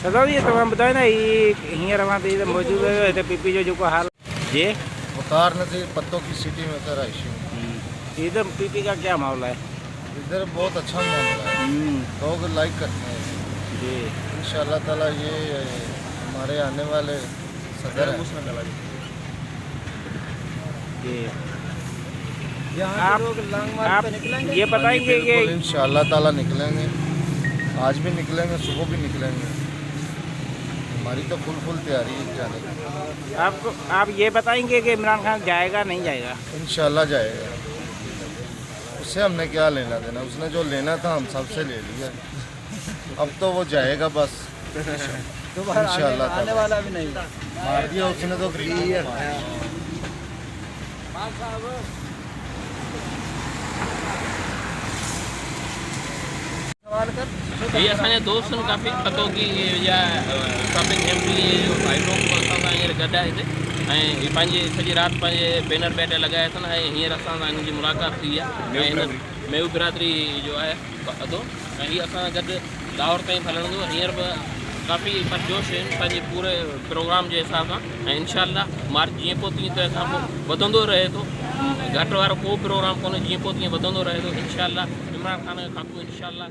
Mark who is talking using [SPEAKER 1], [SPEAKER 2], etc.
[SPEAKER 1] सदा जी तमाम बताए ना ये हींअर वहाँ ते मौजूद है तो पीपी जो हाल जी
[SPEAKER 2] मुख्तार नज़ीर पत्तों की सिटी में कर आइशी
[SPEAKER 1] इधर पीपी का क्या मामला है?
[SPEAKER 2] इधर बहुत अच्छा मामला है, लोग लाइक करते हैं
[SPEAKER 1] जी
[SPEAKER 2] इंशाअल्लाह ताला। ये हमारे आने वाले सदर हैं।
[SPEAKER 1] जी आप ये बताएंगे कि
[SPEAKER 2] इंशाअल्लाह ताला निकलेंगे, आज भी निकलेंगे, सुबह भी निकलेंगे। हमारी तो फुल तैयारी है जाने की।
[SPEAKER 1] आप ये बताएंगे कि इमरान खान जाएगा नहीं जाएगा?
[SPEAKER 2] इंशाअल्लाह जाएगा, उससे हमने क्या लेना देना, उसने जो लेना था हम सबसे ले लिया, अब तो वो जाएगा बस। इंशाअल्लाह
[SPEAKER 3] आने वाला भी नहीं
[SPEAKER 2] मार दिया उसने तो
[SPEAKER 4] ये असांजे दोस्तनि काफ़ी पतो की या शॉपिंग एमपी जो भाइटो हींअर गॾु आहे हिते ऐं हीअ पंहिंजी सॼी राति पंहिंजे बैनर बैट लॻाया अथनि ऐं हींअर असां सां हिनजी मुलाक़ात थी आहे ऐं हिन मेहू बिरादरी जो आहे अदो ऐं हीअ असां गॾु लाहौर ताईं हलंदो। हींअर बि काफ़ी परजोश आहिनि पंहिंजे पूरे प्रोग्राम जे हिसाब सां ऐं इंशाअल्लाह मार्च जीअं पोइ तीअं तंहिं खां पोइ वधंदो रहे थो, घटि वारो को प्रोग्राम कोन्हे, जीअं पोइ तीअं वधंदो रहे थो इंशाअल्लाह। इमरान खान जो खातो इंशाअल्लाह